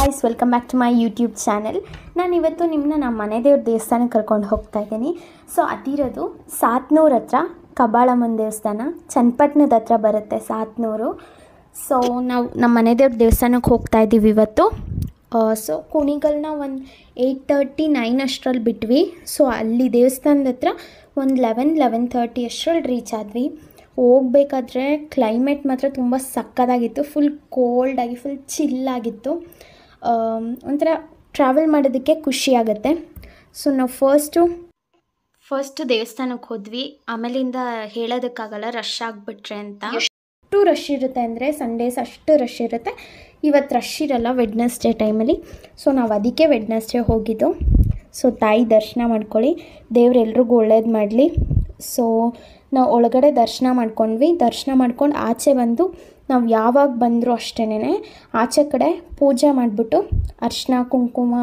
Guys, welcome back to my YouTube channel. ನಾನು ಇವತ್ತು ನಿಮ್ಮನ್ನ ನಮ್ಮ ಮನೆ ದೇವ್ರ ದೇವಸ್ಥಾನಕ್ಕೆ ಕರ್ಕೊಂಡು ಹೋಗ್ತಾ ಇದ್ದೀನಿ. ಸೊ ಅದಿರೋದು ಸಾತ್ನೂರು ಹತ್ರ ಕಬ್ಬಾಳಮ್ಮನ ದೇವಸ್ಥಾನ, ಚನ್ನಪಟ್ಟಣದ ಹತ್ರ ಬರುತ್ತೆ ಸಾತ್ನೂರು. ಸೊ ನಾವು ನಮ್ಮ ಮನೆ ದೇವ್ರ ದೇವಸ್ಥಾನಕ್ಕೆ ಹೋಗ್ತಾ ಇದ್ದೀವಿ ಇವತ್ತು. ಸೊ ಕುಣಿಗಲ್ನ ಒಂದು 8:30, 9 ಅಷ್ಟರಲ್ಲಿ ಬಿಟ್ವಿ. ಸೊ ಅಲ್ಲಿ ದೇವಸ್ಥಾನದ ಹತ್ರ ಒಂದು 11:30 ಅಷ್ಟರಲ್ಲಿ ರೀಚ್ ಆದ್ವಿ. ಹೋಗ್ಬೇಕಾದ್ರೆ ಕ್ಲೈಮೇಟ್ ಮಾತ್ರ ತುಂಬ ಸಕ್ಕತ್ತಾಗಿತ್ತು. Full ಕೋಲ್ಡಾಗಿ, full ಚಿಲ್ಲಾಗಿತ್ತು. ಒಂಥರ ಟ್ರಾವೆಲ್ ಮಾಡೋದಕ್ಕೆ ಖುಷಿ ಆಗುತ್ತೆ. ಸೊ ನಾವು ಫಸ್ಟು ದೇವಸ್ಥಾನಕ್ಕೆ ಹೋದ್ವಿ. ಆಮೇಲಿಂದ ಹೇಳೋದಕ್ಕಾಗಲ್ಲ, ರಶ್ ಆಗಿಬಿಟ್ರೆ ಅಂತ. ಎಷ್ಟು ರಶ್ ಇರುತ್ತೆ ಅಂದರೆ ಸಂಡೇಸ್ ಅಷ್ಟು ರಶ್ ಇರುತ್ತೆ. ಇವತ್ತು ರಶ್ ಇರಲ್ಲ, ವೆಡ್ನೆಸ್ಡೇ ಟೈಮಲ್ಲಿ. ಸೊ ನಾವು ಅದಕ್ಕೆ ವೆಡ್ನೆಸ್ಡೇ ಹೋಗಿದ್ದು. ಸೊ ತಾಯಿ ದರ್ಶನ ಮಾಡ್ಕೊಳ್ಳಿ, ದೇವ್ರು ಎಲ್ರಿಗೂ ಒಳ್ಳೇದು ಮಾಡಲಿ. ಸೊ ನಾವು ಒಳಗಡೆ ದರ್ಶನ ಮಾಡ್ಕೊಂಡ್ವಿ. ದರ್ಶನ ಮಾಡ್ಕೊಂಡು ಆಚೆ ಬಂದು ನಾವು ಯಾವಾಗ ಬಂದರೂ ಅಷ್ಟೇನೆ ಆಚೆ ಕಡೆ ಪೂಜೆ ಮಾಡಿಬಿಟ್ಟು ಅರಿಶಿನ, ಕುಂಕುಮ,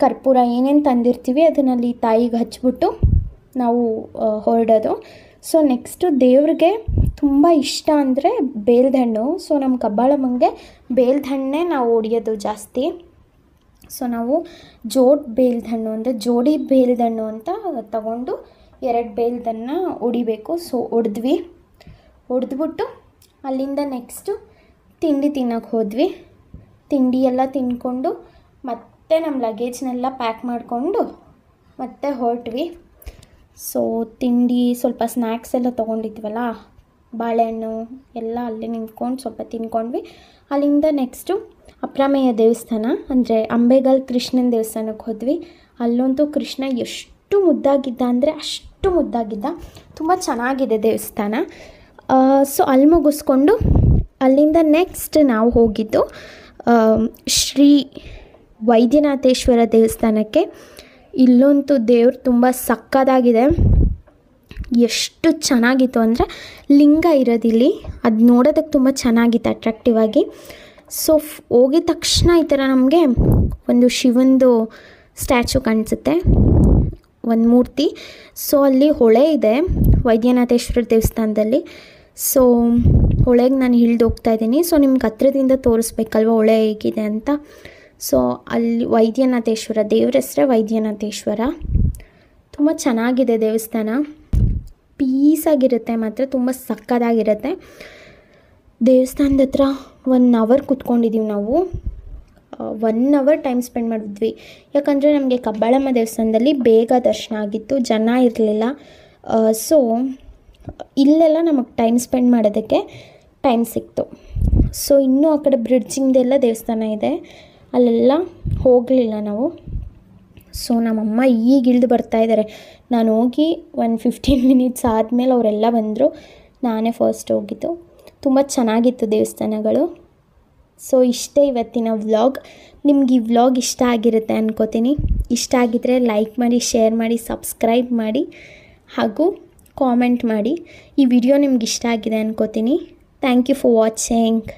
ಕರ್ಪೂರ ಏನೇನು ತಂದಿರ್ತೀವಿ ಅದನ್ನಲ್ಲಿ ತಾಯಿಗೆ ಹಚ್ಬಿಟ್ಟು ನಾವು ಹೊರಡೋದು. ಸೊ ನೆಕ್ಸ್ಟು ದೇವ್ರಿಗೆ ತುಂಬ ಇಷ್ಟ ಅಂದರೆ ಬೇಲ್ದ ಹಣ್ಣು. ಸೊ ನಮ್ಮ ಕಬ್ಬಾಳಮ್ಮಂಗೆ ಬೇಲ್ದ ಹಣ್ಣೇ ನಾವು ಹೊಡಿಯೋದು ಜಾಸ್ತಿ. ಸೊ ನಾವು ಬೇಲ್ದ ಹಣ್ಣು ಅಂದರೆ ಜೋಡಿ ಬೇಲ್ದ ಹಣ್ಣು ಅಂತ ತಗೊಂಡು 2 ಬೇಲ್ದನ್ನು ಹೊಡಿಬೇಕು. ಸೊ ಹೊಡೆದ್ಬಿಟ್ಟು ಅಲ್ಲಿಂದ ನೆಕ್ಸ್ಟು ತಿಂಡಿ ತಿನ್ನೋಕ್ಕೆ ಹೋದ್ವಿ. ತಿಂಡಿ ಎಲ್ಲ ತಿಂದ್ಕೊಂಡು ಮತ್ತೆ ನಮ್ಮ ಲಗೇಜ್ನೆಲ್ಲ ಪ್ಯಾಕ್ ಮಾಡಿಕೊಂಡು ಮತ್ತೆ ಹೊರಟ್ವಿ. ಸೊ ತಿಂಡಿ ಸ್ವಲ್ಪ ಸ್ನ್ಯಾಕ್ಸ್ ಎಲ್ಲ ತೊಗೊಂಡಿದ್ವಲ್ಲ, ಬಾಳೆಹಣ್ಣು ಎಲ್ಲ ಅಲ್ಲೇ ನಿಂತ್ಕೊಂಡು ಸ್ವಲ್ಪ ತಿನ್ಕೊಂಡ್ವಿ. ಅಲ್ಲಿಂದ ನೆಕ್ಸ್ಟು ಅಪ್ರಾಮೇಯ ದೇವಸ್ಥಾನ ಅಂದರೆ ಅಂಬೇಗಾಲ್ ಕೃಷ್ಣನ ದೇವಸ್ಥಾನಕ್ಕೆ ಹೋದ್ವಿ. ಅಲ್ಲಂತೂ ಕೃಷ್ಣ ಎಷ್ಟು ಮುದ್ದಾಗಿದ್ದ ಅಂದರೆ ಅಷ್ಟು ಮುದ್ದಾಗಿದ್ದ. ತುಂಬ ಚೆನ್ನಾಗಿದೆ ದೇವಸ್ಥಾನ. ಸೊ ಅಲ್ಲಿ ಮುಗಿಸ್ಕೊಂಡು ಅಲ್ಲಿಂದ ನೆಕ್ಸ್ಟ್ ನಾವು ಹೋಗಿದ್ದು ಶ್ರೀ ವೈದ್ಯನಾಥೇಶ್ವರ ದೇವಸ್ಥಾನಕ್ಕೆ. ಇಲ್ಲಂತೂ ದೇವ್ರು ತುಂಬ ಸಕ್ಕತ್ತಾಗಿದೆ. ಎಷ್ಟು ಚೆನ್ನಾಗಿತ್ತು ಅಂದರೆ ಲಿಂಗ ಇರೋದಿಲ್ಲಿ, ಅದು ನೋಡೋದಕ್ಕೆ ತುಂಬ ಚೆನ್ನಾಗಿತ್ತು, ಅಟ್ರಾಕ್ಟಿವ್ ಆಗಿ. ಸೊ ಹೋಗಿದ ತಕ್ಷಣ ಈ ಥರ ನಮಗೆ ಒಂದು ಶಿವಂದು ಸ್ಟ್ಯಾಚು ಕಾಣಿಸುತ್ತೆ, ಒಂದು ಮೂರ್ತಿ. ಸೊ ಅಲ್ಲಿ ಹೊಳೆ ಇದೆ ವೈದ್ಯನಾಥೇಶ್ವರ ದೇವಸ್ಥಾನದಲ್ಲಿ. ಸೊ ಹೊಳೆಗೆ ನಾನು ಇಳಿದು ಹೋಗ್ತಾ ಇದ್ದೀನಿ. ಸೊ ನಿಮ್ಗೆ ಹತ್ರದಿಂದ ತೋರಿಸ್ಬೇಕಲ್ವ ಹೊಳೆ ಹೇಗಿದೆ ಅಂತ. ಸೊ ಅಲ್ಲಿ ವೈದ್ಯನಾಥೇಶ್ವರ, ದೇವ್ರ ಹೆಸರೇ ವೈದ್ಯನಾಥೇಶ್ವರ. ತುಂಬ ಚೆನ್ನಾಗಿದೆ ದೇವಸ್ಥಾನ, ಪೀಸಾಗಿರುತ್ತೆ, ಮಾತ್ರ ತುಂಬ ಸಕ್ಕತ್ತಾಗಿರುತ್ತೆ. ದೇವಸ್ಥಾನದ ಹತ್ರ 1 ಅವರ್ ಕೂತ್ಕೊಂಡಿದ್ದೀವಿ ನಾವು. 1 ಅವರ್ ಟೈಮ್ ಸ್ಪೆಂಡ್ ಮಾಡಿದ್ವಿ. ಯಾಕಂದರೆ ನಮಗೆ ಕಬ್ಬಾಳಮ್ಮ ದೇವಸ್ಥಾನದಲ್ಲಿ ಬೇಗ ದರ್ಶನ ಆಗಿತ್ತು, ಜನ ಇರಲಿಲ್ಲ. ಸೊ ಇಲ್ಲೆಲ್ಲ ನಮಗೆ ಟೈಮ್ ಸ್ಪೆಂಡ್ ಮಾಡೋದಕ್ಕೆ ಟೈಮ್ ಸಿಕ್ತು. ಸೊ ಇನ್ನೂ ಆ ಕಡೆ ಬ್ರಿಡ್ಜಿಂಗ್ದೆಲ್ಲ ದೇವಸ್ಥಾನ ಇದೆ, ಅಲ್ಲೆಲ್ಲ ಹೋಗಲಿಲ್ಲ ನಾವು. ಸೊ ನಮ್ಮಮ್ಮ ಈಗ ಇಳಿದು ಬರ್ತಾಯಿದ್ದಾರೆ. ನಾನು ಹೋಗಿ ಒಂದು 15 ಮಿನಿಟ್ಸ್ ಆದಮೇಲೆ ಅವರೆಲ್ಲ ಬಂದರು. ನಾನೇ ಫಸ್ಟ್ ಹೋಗಿದ್ದು. ತುಂಬ ಚೆನ್ನಾಗಿತ್ತು ದೇವಸ್ಥಾನಗಳು. ಸೊ ಇಷ್ಟೇ ಇವತ್ತಿನ ವ್ಲಾಗ್. ನಿಮ್ಗೆ ಈ ವ್ಲಾಗ್ ಇಷ್ಟ ಆಗಿರುತ್ತೆ ಅನ್ಕೋತೀನಿ. ಇಷ್ಟ ಆಗಿದ್ದರೆ ಲೈಕ್ ಮಾಡಿ, ಶೇರ್ ಮಾಡಿ, ಸಬ್ಸ್ಕ್ರೈಬ್ ಮಾಡಿ ಹಾಗೂ ಕಾಮೆಂಟ್ ಮಾಡಿ. ಈ ವಿಡಿಯೋ ನಿಮ್ಗೆ ಇಷ್ಟ ಆಗಿದೆ ಅನ್ಕೋತೀನಿ. Thank you for watching.